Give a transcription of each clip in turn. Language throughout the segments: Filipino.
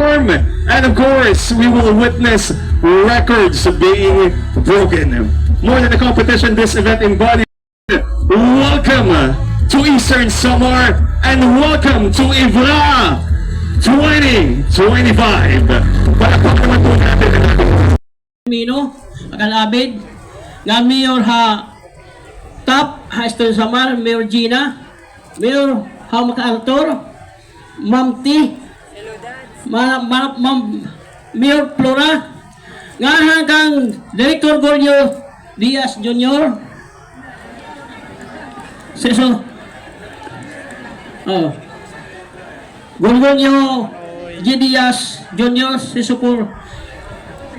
perform, and of course, we will witness records being broken. More than a competition, this event embodies welcome to Eastern Samar and welcome to Ivra 2025. Palakpakan naman po natin ang ating Mino, akalabid, nga Mayor ha Top, ha Eastern Samar, Mayor Gina, Mayor ha MacArthur, Ma'am T, Mayor Flora, nga hanggang Director Gordio Diaz Jr. Seso Gorgonio G. Diaz Jr. Seso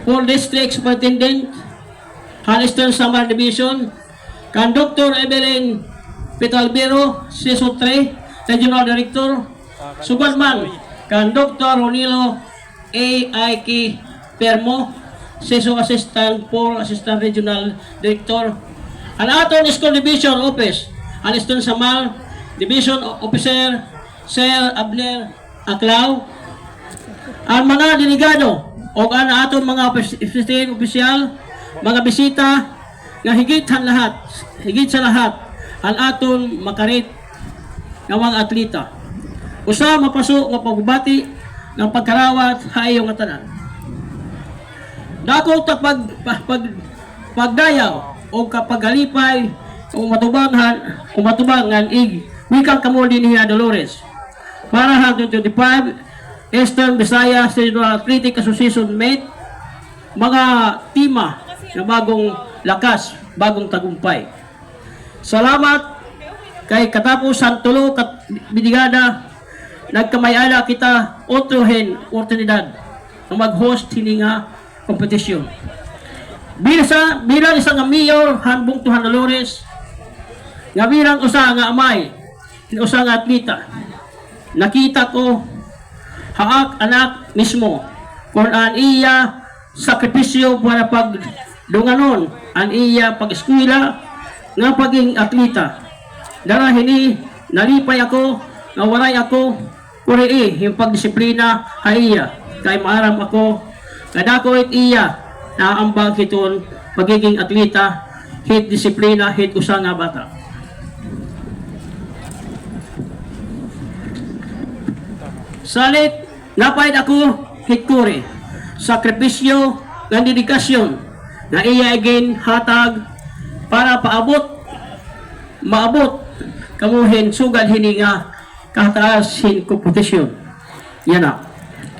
for District Superintendent Eastern Samar Division, kan Dr. Evelyn Petalbero Seso 3 Regional Director, Sugadman kan Dr. Ronilo A.I.K. Permo Seso Assistant for Assistant Regional Director, ang aton School Division Office ang Eastern Samar Division Officer Sir Abner Aclao, ang mga delegado o ang aton mga opisyal, mga bisita nga higit sa lahat ang aton makarit ng mga atleta. Usa mapasok nga pagbati ng pagkarawat hayo nga tanan. Dako ta pagdayaw o kapaghalipay o matubangan wikang kamo dinhi Dolores para sa 2025 Eastern Visayas Regional Athletic Association Mate, mga tima na bagong lakas, bagong tagumpay. Salamat kay katapusan tulo kat bidigada nagkamayala kita otrohen oportunidad na mag-host hini nga kompetisyon. Bilang isang mayor hanbong tuhan Dolores, nga bilang usa nga amay, usa nga atleta, nakita ko haak anak mismo kung an iya sakripisyo para pagdunganon an iya pag-eskwela nga paging atleta. Dara hini nalipay ako nga walay ako kuri yung pagdisiplina haiya kay maaram ako kadako it iya na ambag hiton pagiging atleta hit disiplina hit usa nga bata. Salit napayad ako hit kuri sakripisyo ng dedikasyon na iya again hatag para maabot kamuhin sugad hini nga kataas hin kompetisyon. Yan na.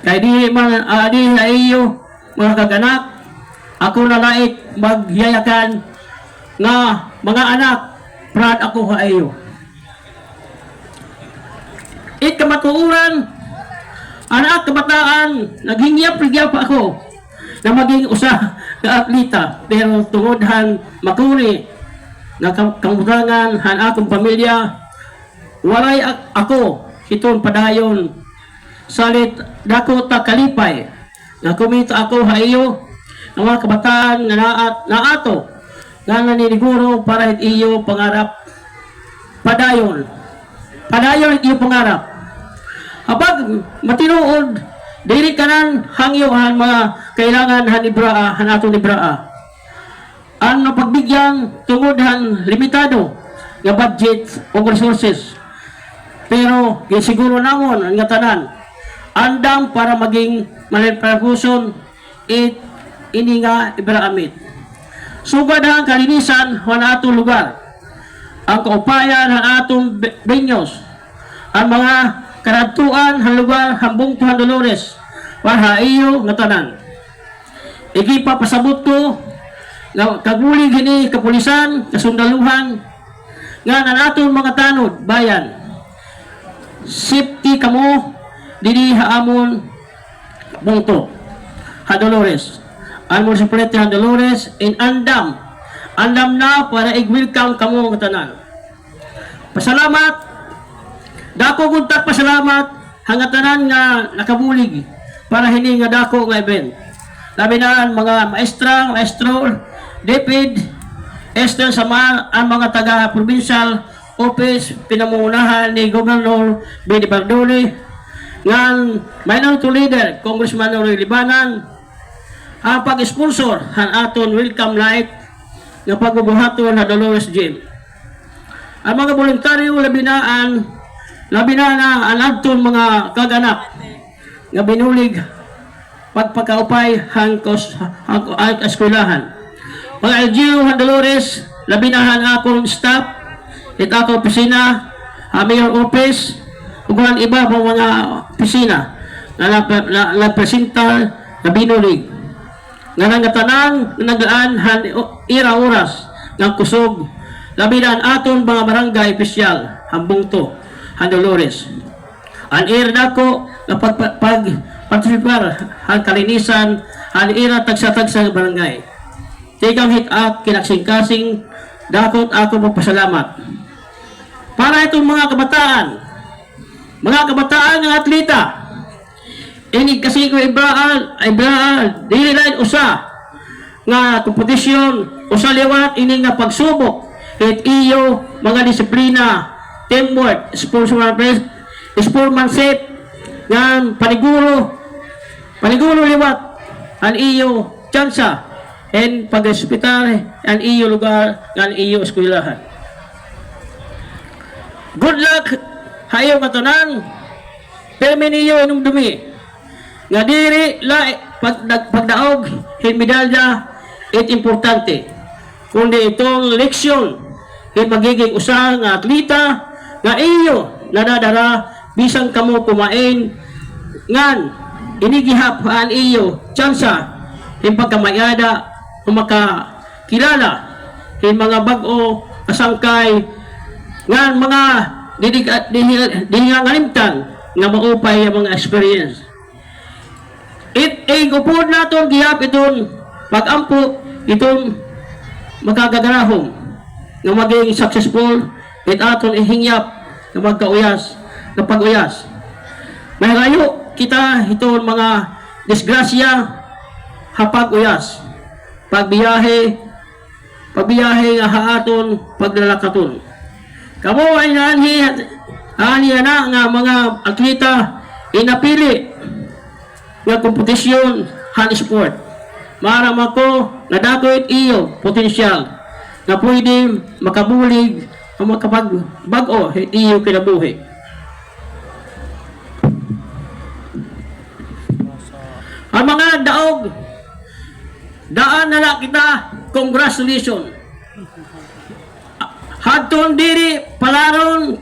Kaya di na iyo mga kaganak, ako na lait magyayakan nga mga anak, proud ako sa iyo. Kamatuuran, anak kabataan, naghingyap-hingyap ako na maging usa na atleta, pero tungod makuri na kamutangan han akong pamilya, walay ako hiton padayon salit dako ta kalipay na kumita ako ha iyo ng mga kabataan na ato nga naniniguro para hit iyo pangarap padayon iyo pangarap habag matinuod diri kanan hangyo han mga kailangan han ibraa han ato ibraa ang napagbigyan tungod han limitado nga budget o resources, pero siguro namon ang nga tanan andam para maging manipulason ini nga ibaraamit. Sugad ang kalinisan ng atong lugar, ang kaupayan ng atong venues, ang mga karadtuan ng lugar hambong tuhan Dolores para iyo nga tanan. Pasabot ko nga kagulig hini kapulisan, kasundaluhan nga nanatong mga tanod bayan. Safety kamo dili haamon bungto ha Dolores ang municipality ha Dolores in andam na para i-welcome kamo nga tanan. Pasalamat dako gud ta pasalamat hanga tanan nga nakabulig para hini nga dako nga event. Labi na mga maestro David Eastern Samar, ang mga taga-provincial office pinamungunahan ni Governor Benny Bardoli, ng minority leader, Congressman Roy Libanan, ang pag-sponsor han aton welcome night ng pagbubuhaton na Dolores Gym. Ang mga voluntaryo labi na ang aton mga kaganak nga binulig pagpakaupay han eskwelahan. Mga LGU han Dolores, labi na han akong staff, at ako opisina, mayor office, ug ang iba pang mga opisina na nagpresenta na binulig. Nga nangatanan, nagaan han ira oras ng kusog, labi na ang aton mga barangay opisyal, hambong to, han Dolores. Ang ira nako na pagpartisipar ang kalinisan, ang ira tagsa-tagsa ng barangay. Tigang hit-up, kinaksing-kasing, dakot ako magpasalamat. Para itong mga kabataan ng atleta, inig kasi ko ibraan, dili lang usa, nga kompetisyon, usa liwat, inig nga pagsubok, hit iyo, mga disiplina, teamwork, sportsmanship, nga paniguro liwat, ang iyo, tsansa, and pag-hospital, ang iyo lugar, ang iyo eskwelahan. Good luck, hayo katanan, permi niyo inong dumi, nga diri, pagdaog, hin medalya, it importante, kundi itong leksyon, hin magiging usa nga atleta, nga iyo, nadadara, bisang kamo kumain, ngan, inigihap ang iyo, tsansa, hin pagkamayada, makakilala, hin mga bag-o, kasangkay, nga mga dihingalimtan nga maupay ang mga experience. Upod naton gihap itong pag-ampo, itong magkagagarahom nga maging successful, it aton ihingyap na magkauyas, na pag-uyas. May rayo kita itong mga disgrasya hapag-uyas, pagbiyahe nga haaton, paglalakaton. Kamo ay ani na nga mga atleta inapili nga kompetisyon han sport. Maram ako na dako't iyo potensyal na pwede makabulig o makapagbago iyo kinabuhi. Ang mga daog, daan na lang kita, congratulations. Hadton diri palaron,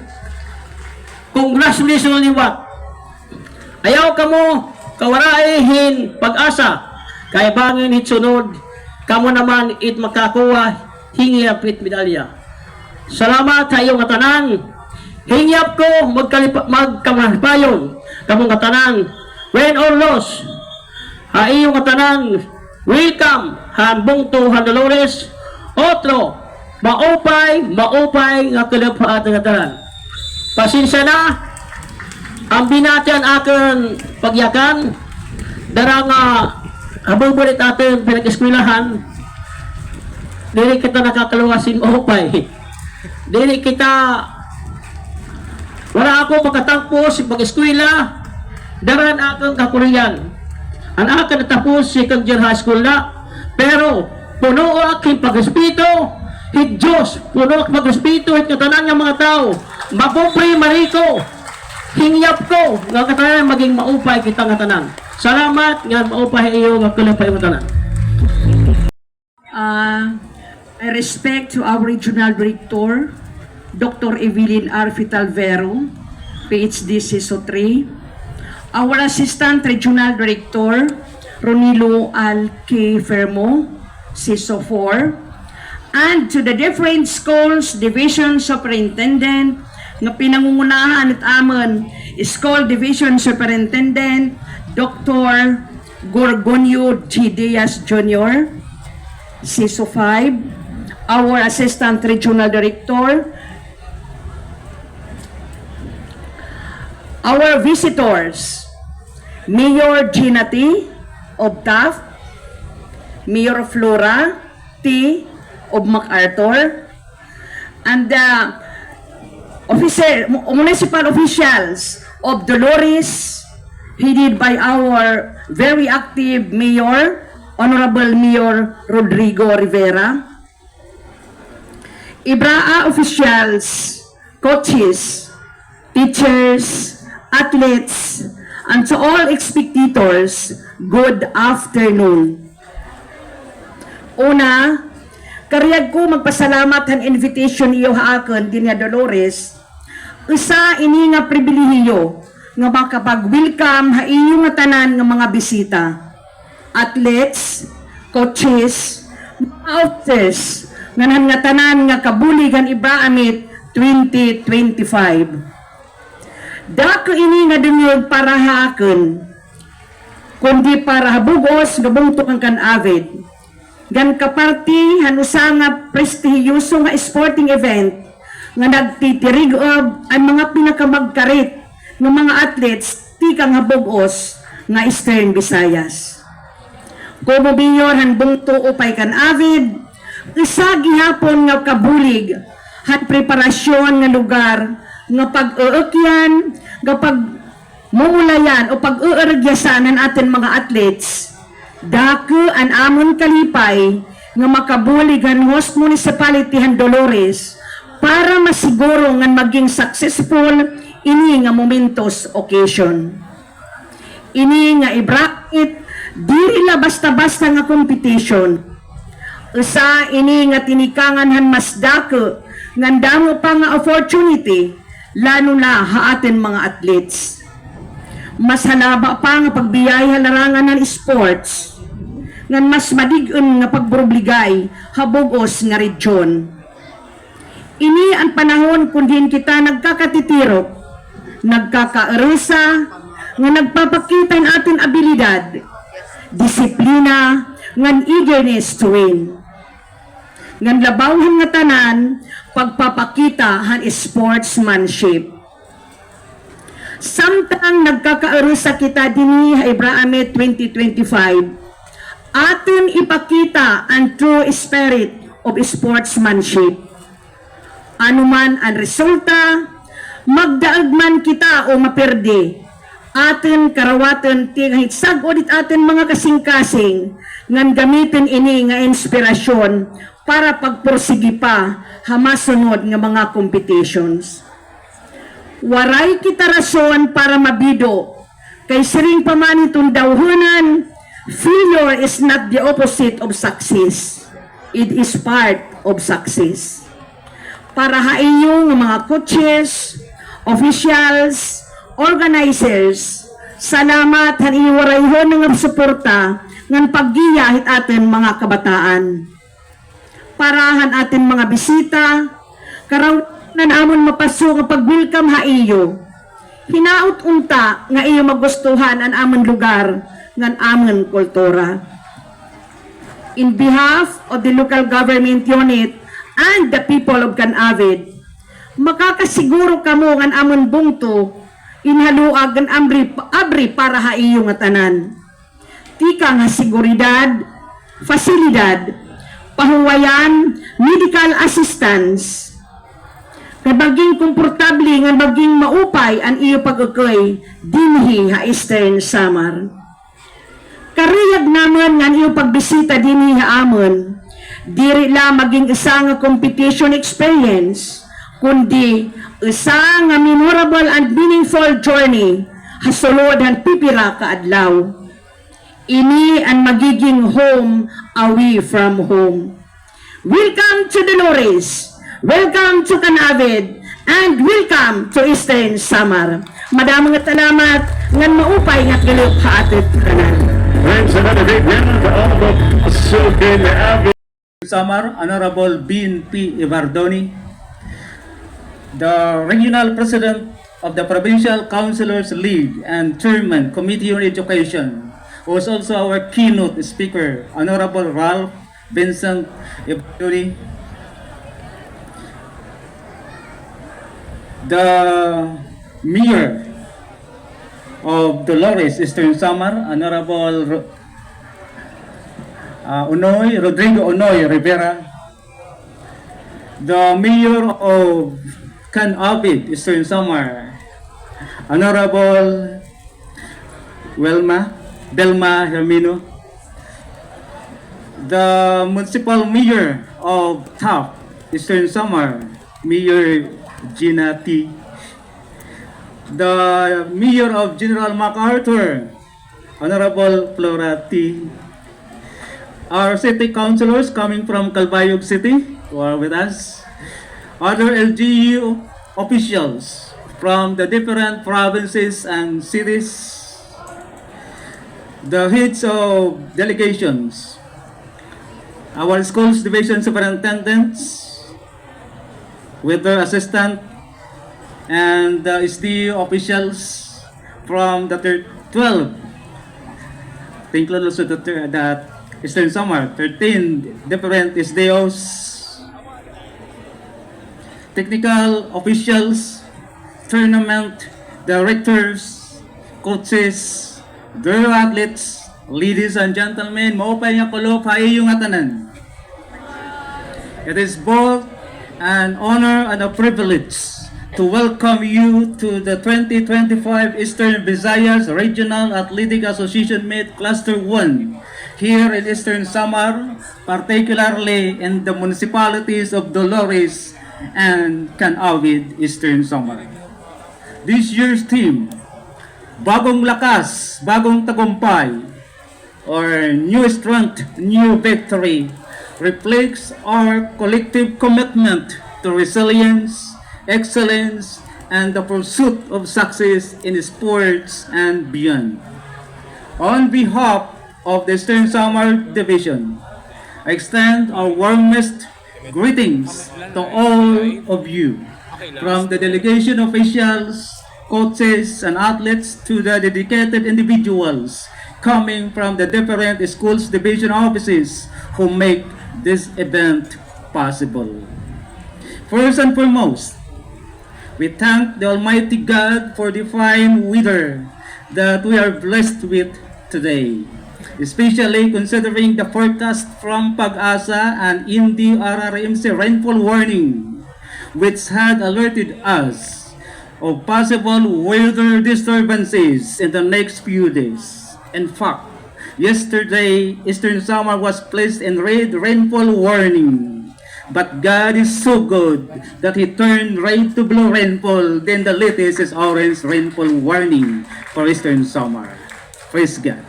congratulations liwat. Ayaw kamo kawaraihin pag-asa, kay bangin hitsunod, kamo naman it makakuha, hingyap it medalya. Salamat sa iyong katanan, hingyap ko magkamahpayon, kamong katanan, win or loss, iyong katanan, welcome, hambong to Han Dolores, otro, maupay nga kulap sa ating katanan. Pasensya na, ang binatian akin pagyakan, darang habang bulit atin pinag-eskwelahan, dili kita nakakaluwasin maupay. Dili kita, wala ako pagkatapos pag-eskwela, daran akong kakuriyan. Ang akin natapos second year high school na, pero puno aking pag-espito, hit Diyos, puno ak pag-espito, hit katanan ng mga tao, mapupri mariko, hingyap ko, nga katanan maging maupay kita nga tanan. Salamat, nga maupay iyo, nga kulapay mo tanan. I respect to our Regional Director, Dr. Evelyn R. Fitalvero, PhD CISO 3, our Assistant Regional Director, Ronilo Alque Fermo, CISO 4, and to the different schools, division superintendent, nga pinangungunahan at amon, School Division Superintendent, Dr. Gorgonio G. Diaz Jr., CISO 5, our Assistant Regional Director, our visitors, Mayor Gina T. of Taft, Mayor Flora T. of MacArthur, and the municipal officials of Dolores, headed by our very active Mayor, Honorable Mayor Rodrigo Rivera. IBRAA officials, coaches, teachers, athletes, and to all spectators, good afternoon. Una, kariyag ko magpasalamat ang invitation iyo haakon din nga Dolores. Usa ini nga pribilehiyo nga makapag-welcome ha iyo nga tanan nga mga bisita. Athletes, coaches, mga officers, nga tanan nga kabuligan IBRAA Meet 2025. Dako ini nga dunyog para haakon, kundi para habugos gabungtok ang kan-avid. Gan kaparti hanusa nga prestigiyoso nga sporting event nga nagtitirig og ang mga pinakamagkarit ng mga athletes tikang habugos nga Eastern Visayas. Como mayor han bungto upay kan-avid, isa gihapon nga kabulig han preparasyon nga lugar nga pag-uukyan, nga pag-muulayan o pag-uuragyasan ng ating mga athletes, dako an amon kalipay nga makabulig ang host municipality han Dolores para masiguro nga maging successful ini nga momentos occasion. Ini nga ibrakit, diri la basta-basta nga competition. Usa ini nga tinikangan han mas dako nga damo pa nga opportunity lalo na ha atin mga athletes. Mas halaba pa nga pagbiyay halarangan ng sports nga mas madig-on nga pagbrobligay habugos nga region. Ini ang panahon kung din kita nagkakatitirok, nagkakaerusa, nga nagpapakita ng ating abilidad, disiplina, ngan eagerness to win. Ngan labawhan nga tanan, pagpapakita han sportsmanship. Samtang nagkakaerusa kita dinhi ha IBRAA Meet 2025, aton ipakita ang true spirit of sportsmanship. Anuman ang resulta, magdaag man kita o maperde, atin karawatan tingahit sagod atin mga kasing-kasing ngan gamitin ini nga inspirasyon para pagpursigi pa hamasunod nga mga competitions. Waray kita rason para mabido, kay siring paman itong dawhunan, failure is not the opposite of success. It is part of success. Para haiyo nga mga coaches, officials, organizers, salamat han iwarayhon nga suporta ngan paggiyahit atin mga kabataan. Parahan atin mga bisita, karaw na amon mapaso nga pag-welcome ha iyo. Hinaut unta nga iyo magustuhan ang amon lugar ngan amon kultura. In behalf of the local government unit and the people of Can-Avid, makakasiguro kamo ngan amon bungto inhaluag ang abri para ha iyo nga tanan. Tika nga seguridad, fasilidad, pahuwayan, medical assistance, nga maging komportable nga maging maupay ang iyo pag-ukoy dinhi ha Eastern Samar. Kariyag naman nga iyo pagbisita dinhi ha amon, diri la maging isa nga competition experience, kundi isa nga memorable and meaningful journey hasulod ang pipira ka adlaw. Ini ang magiging home away from home. Welcome to Dolores, welcome to Can-Avid, and welcome to Eastern Samar. Madamang salamat ngan maupay nga gilip ha atit kanan. Thanks, another great round for all of Sultan Avid. Samar, Honorable Bin P. Ivardoni, the Regional President of the Provincial Councilors League and Chairman Committee on Education, who is also our keynote speaker, Honorable Ralph Vincent Ivardoni, the Mayor of Dolores, Eastern Samar, Honorable Rodrigo Onoy Rivera, the Mayor of Can-Avid, Eastern Samar, Honorable Belma Hermino, the Municipal Mayor of Taft, Eastern Samar, Mayor Gina T, the Mayor of General MacArthur, Honorable Flora T, our city councilors coming from Calbayog City who are with us, other LGU officials from the different provinces and cities, the heads of delegations, our schools division superintendents with their assistant, and the SD officials from the 12, include also the Eastern Samar, 13 different SDOs, technical officials, tournament directors, coaches, girl athletes, ladies and gentlemen, maupay nga kulop, haiyong atanan. It is both an honor and a privilege to welcome you to the 2025 Eastern Visayas Regional Athletic Association Meet Cluster 1 here in Eastern Samar, particularly in the municipalities of Dolores and Canawid, Eastern Samar. This year's theme, Bagong Lakas, Bagong Tagumpay, or New Strength, New Victory, reflects our collective commitment to resilience, excellence, and the pursuit of success in sports and beyond. On behalf of the Eastern Samar Division, I extend our warmest greetings to all of you, from the delegation officials, coaches, and athletes to the dedicated individuals coming from the different schools division offices who make this event possible. First and foremost, we thank the Almighty God for the fine weather that we are blessed with today, especially considering the forecast from Pag-asa and Indi RRMC rainfall warning, which had alerted us of possible weather disturbances in the next few days. In fact, yesterday, Eastern Samar was placed in red rainfall warning. But God is so good that He turned red to blue rainfall. Then the latest is orange rainfall warning for Eastern Samar. Praise God.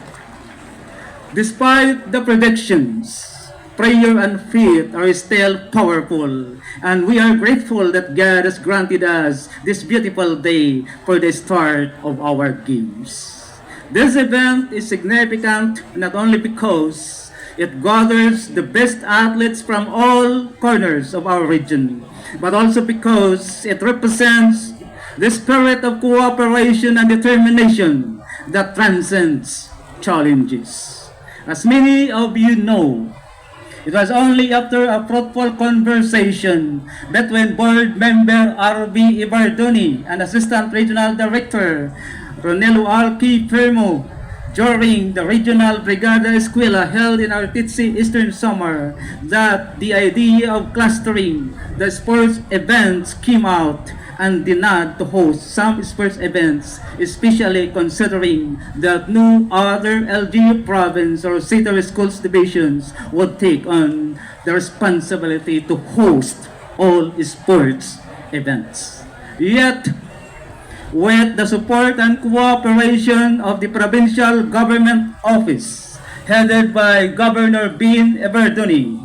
Despite the predictions, prayer and faith are still powerful. And we are grateful that God has granted us this beautiful day for the start of our games. This event is significant not only because it gathers the best athletes from all corners of our region, but also because it represents the spirit of cooperation and determination that transcends challenges. As many of you know, it was only after a fruitful conversation between board member R.B. Ibardoni and Assistant Regional Director Ronelo Alki Firmo during the Regional Brigada Escuela held in Artitsi, Eastern Samar, that the idea of clustering the sports events came out and the nod to host some sports events, especially considering that no other LGU province or city schools divisions would take on the responsibility to host all sports events. Yet, with the support and cooperation of the Provincial Government Office, headed by Governor Bin Ibardoni,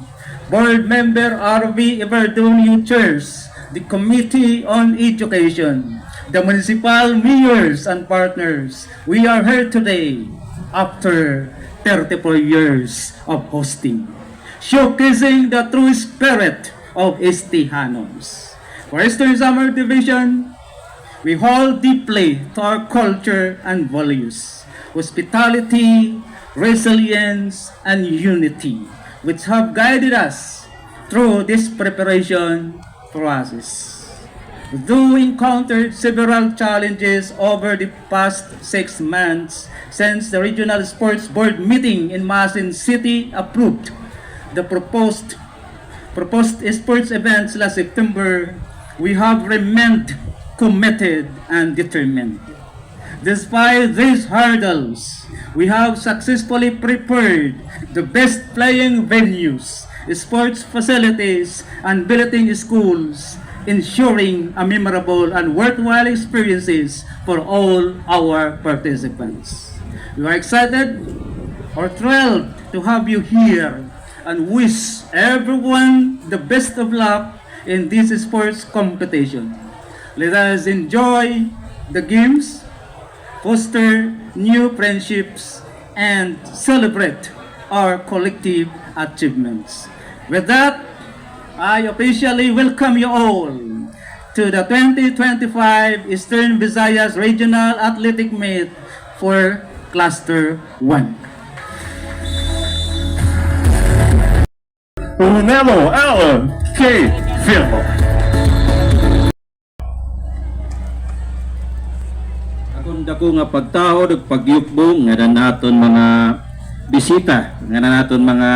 Board Member R.V. Ibardoni chairs the Committee on Education, the municipal mayors and partners, we are here today after 34 years of hosting, showcasing the true spirit of Estejanos. For Eastern Samar Division, we hold deeply to our culture and values, hospitality, resilience, and unity, which have guided us through this preparation process. Though we encountered several challenges over the past 6 months since the Regional Sports Board meeting in Masin City approved the proposed sports events last September, we have remained committed and determined. Despite these hurdles, we have successfully prepared the best playing venues, sports facilities, and building schools, ensuring a memorable and worthwhile experiences for all our participants. We are excited or thrilled to have you here and wish everyone the best of luck in this sports competition. Let us enjoy the games, foster new friendships, and celebrate our collective achievements. With that, I officially welcome you all to the 2025 Eastern Visayas Regional Athletic Meet for Cluster 1. Unelo Alan K. Filmo. Akong dako nga pagtahod ug pagyukbong nga naton mga bisita, nga naton mga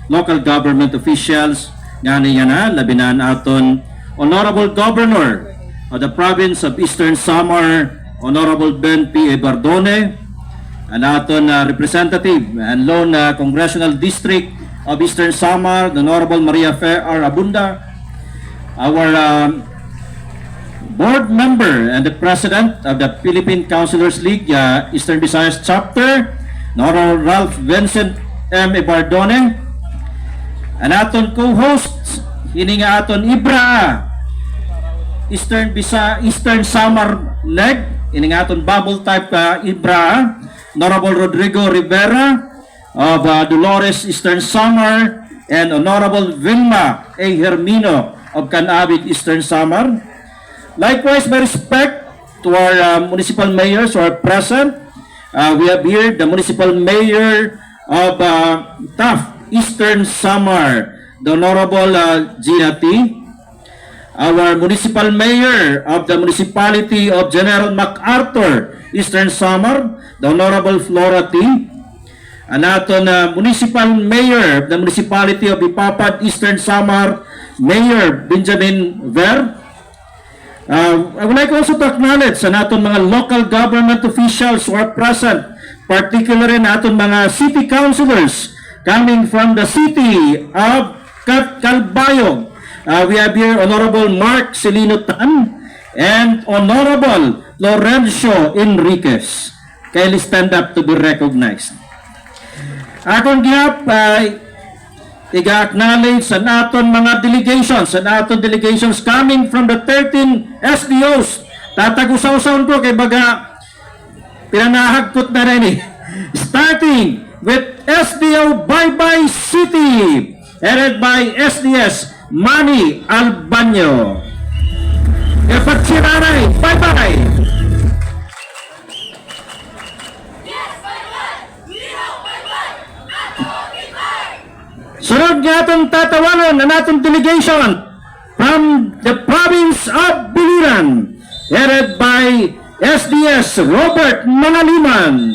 local government officials, nga na labi na aton Honorable Governor of the Province of Eastern Samar, Honorable Ben P. Bardone, and aton representative and lone congressional district of Eastern Samar, the Honorable Maria Fe R. Abunda, our board member and the president of the Philippine Councilors League Eastern Visayas Chapter, Honorable Ralph Vincent M. Bardone, and aton co-hosts, hini nga aton Ibra, Eastern Samar Leg, hini nga aton bubble type Ibra, Honorable Rodrigo Rivera of Dolores Eastern Samar, and Honorable Vilma A. Hermino of Canabig Eastern Samar. Likewise, my respect to our municipal mayors who are present. We have here the municipal mayor of Taft Eastern Samar, the Honorable Gina T. Our municipal mayor of the municipality of General MacArthur Eastern Samar, the Honorable Flora T. And aton municipal mayor of the municipality of Ipapad Eastern Samar, Mayor Benjamin Ver. I would like also to acknowledge sa naton mga local government officials who are present, particularly naton mga city councilors coming from the city of Calbayog. We have here Honorable Mark Celino Tan and Honorable Lorenzo Enriquez. Kindly stand up to be recognized. Akong gihap iga-acknowledge sa naton mga delegations coming from the 13 SDOs. Tatag-usaw-usaw ko kay baga pinanahagkot na rin eh. Starting with SDO Baybay City, headed by SDS Manny Albanyo. Kapatsiranay, bye-bye! Sunod nga itong tatawanan na natong delegation from the province of Biliran, headed by SDS Robert Manaliman.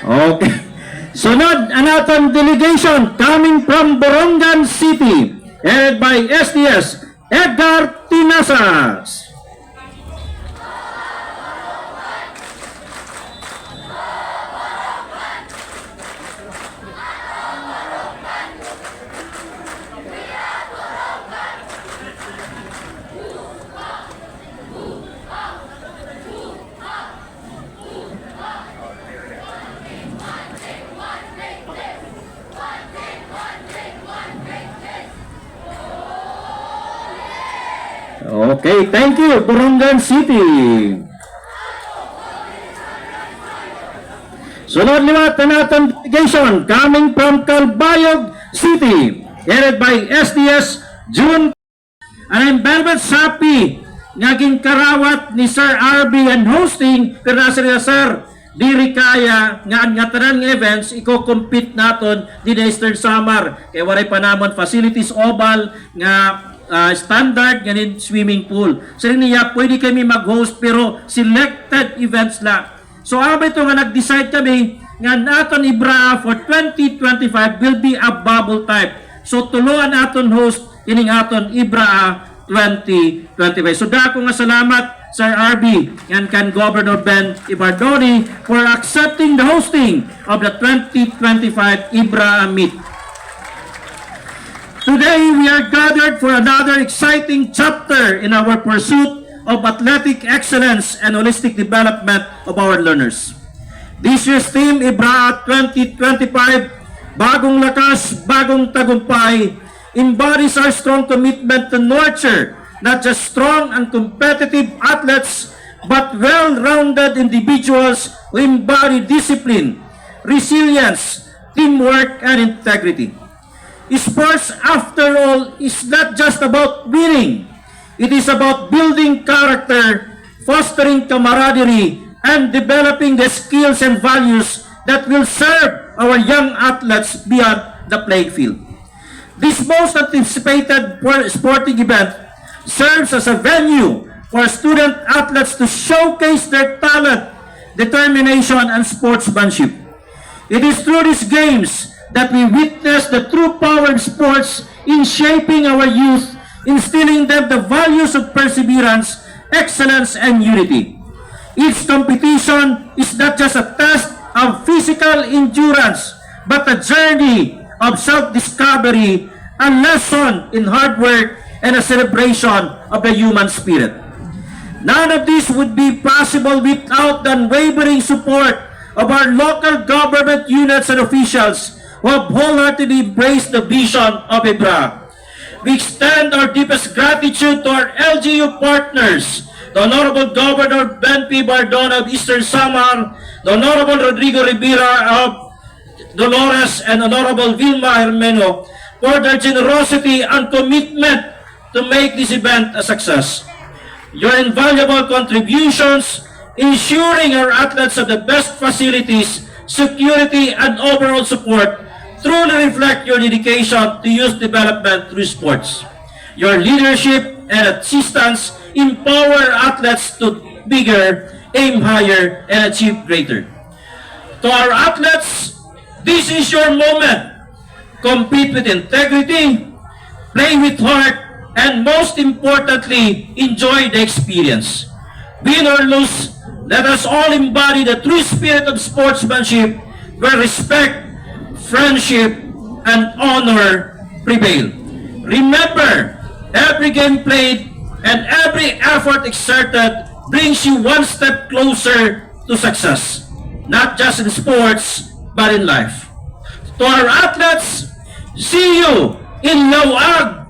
Okay. Sunod ang atong delegation coming from Borongan City, headed by SDS Edgar Tinasas. Okay, thank you, Borongan City. Sunod liwat na natin delegation coming from Calbayog City, headed by SDS June. And I'm very much happy naging karawat ni Sir RB and hosting pero Sir diri kaya nga tanan nga events iko-compete naton din sa Eastern Samar kay waray pa namon facilities oval nga standard ganin swimming pool. So niya pwede kami mag-host pero selected events lang. So abay ito nga nag-decide kami nga naton Ibra for 2025 will be a bubble type. So tuluan aton host ining aton Ibra 2025. So dako nga salamat Sir RB and kan Governor Ben Ibardoni for accepting the hosting of the 2025 Ibra Meet. Today we are gathered for another exciting chapter in our pursuit of athletic excellence and holistic development of our learners. This year's theme, Ibra 2025, Bagong Lakas, Bagong Tagumpay, embodies our strong commitment to nurture not just strong and competitive athletes, but well-rounded individuals who embody discipline, resilience, teamwork, and integrity. Sports, after all, is not just about winning. It is about building character, fostering camaraderie, and developing the skills and values that will serve our young athletes beyond the playing field. This most anticipated sporting event serves as a venue for student athletes to showcase their talent, determination, and sportsmanship. It is through these games that we witness the true power of sports in shaping our youth, instilling them the values of perseverance, excellence, and unity. Each competition is not just a test of physical endurance, but a journey of self-discovery, a lesson in hard work, and a celebration of the human spirit. None of this would be possible without the unwavering support of our local government units and officials who have wholeheartedly embraced the vision of Ibra. We extend our deepest gratitude to our LGU partners, the Honorable Governor Ben P. Bardona of Eastern Samar, the Honorable Rodrigo Rivera of Dolores, and Honorable Vilma Hermeno for their generosity and commitment to make this event a success. Your invaluable contributions, ensuring our athletes have the best facilities, security, and overall support, truly reflect your dedication to youth development through sports. Your leadership and assistance empower athletes to bigger, aim higher, and achieve greater. To our athletes, this is your moment. Compete with integrity, play with heart, and most importantly, enjoy the experience. Win or lose, let us all embody the true spirit of sportsmanship where respect, friendship, and honor prevail. Remember, every game played and every effort exerted brings you one step closer to success, not just in sports, but in life. To our athletes, see you in Lauag,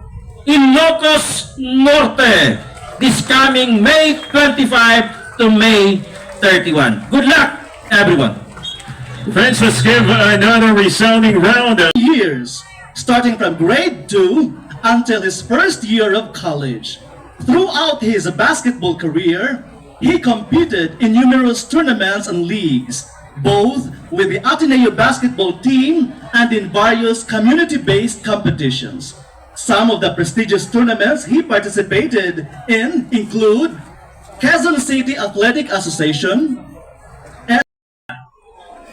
Ilocos Norte, this coming May 25 to May 31. Good luck, everyone. Friends, let's give another resounding round of years, starting from grade 2 until his first year of college. Throughout his basketball career, he competed in numerous tournaments and leagues, both with the Ateneo basketball team and in various community-based competitions. Some of the prestigious tournaments he participated in include Quezon City Athletic Association,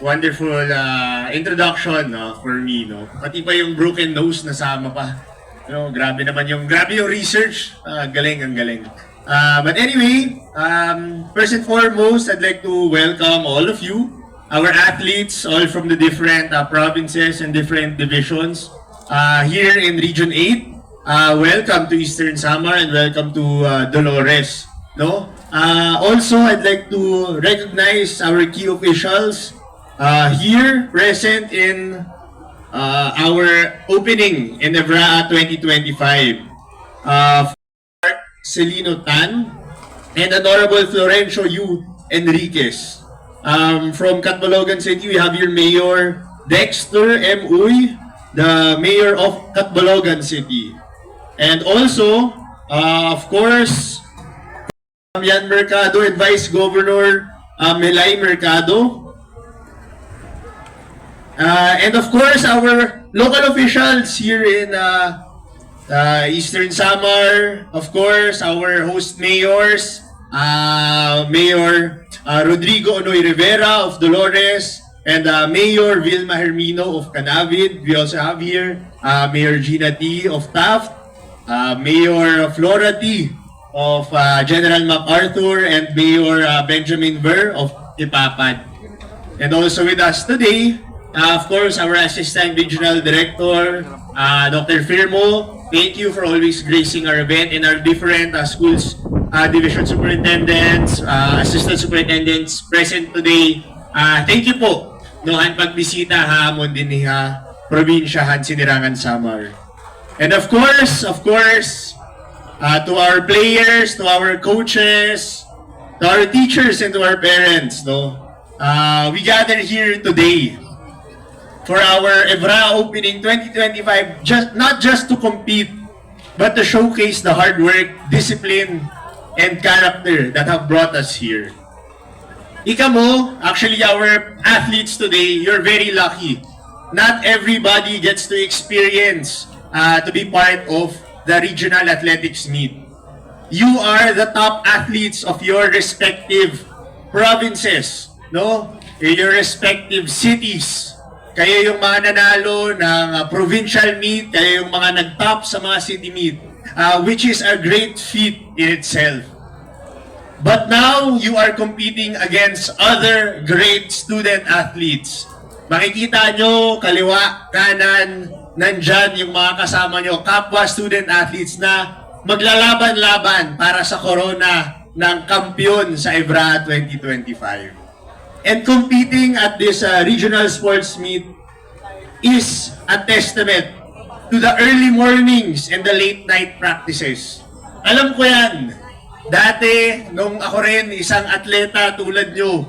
wonderful introduction for me, no? Pati pa yung broken nose nasama pa. No, grabe yung research. Galing, ang galing. But anyway, first and foremost, I'd like to welcome all of you, our athletes, all from the different provinces and different divisions here in Region 8. Welcome to Eastern Samar and welcome to Dolores. No? Also, I'd like to recognize our key officials here present in our opening in Ibra 2025. Celino Tan and Honorable Florencio U. Enriquez. From Catbalogan City, we have your Mayor Dexter M. Uy, the Mayor of Catbalogan City. And also, of course, Yan Mercado and Vice Governor Melay Mercado. And of course, our local officials here in Eastern Samar, of course, our host mayors, Mayor Rodrigo Onoy Rivera of Dolores, And Mayor Vilma Hermino of Canavid. We also have here Mayor Gina T. of Taft, Mayor Flora T. of General MacArthur, and Mayor Benjamin Ver of Ipapad. And also with us today, of course, our Assistant Regional Director, Dr. Firmo. Thank you for always gracing our event, and our different schools, division superintendents, assistant superintendents present today. Thank you po. Noon pagbisita hamon din niya probinsyahan Sinirangan Samar. And of course, to our players, to our coaches, to our teachers, and to our parents, we gather here today for our Evra Opening 2025, not just to compete, but to showcase the hard work, discipline, and character that have brought us here. Ika mo, actually our athletes today, you're very lucky. Not everybody gets to experience to be part of the regional athletics meet. You are the top athletes of your respective provinces, your respective cities. Kayo yung mga nanalo ng provincial meet, kayo yung mga nag-top sa mga city meet, which is a great feat in itself. But now, you are competing against other great student athletes. Makikita nyo, kaliwa, kanan, nandyan yung mga kasama nyo, kapwa student athletes na maglalaban-laban para sa corona ng kampiyon sa Evra 2025. And competing at this regional sports meet is a testament to the early mornings and the late night practices. Alam ko yan. Dati, nung ako rin isang atleta tulad nyo,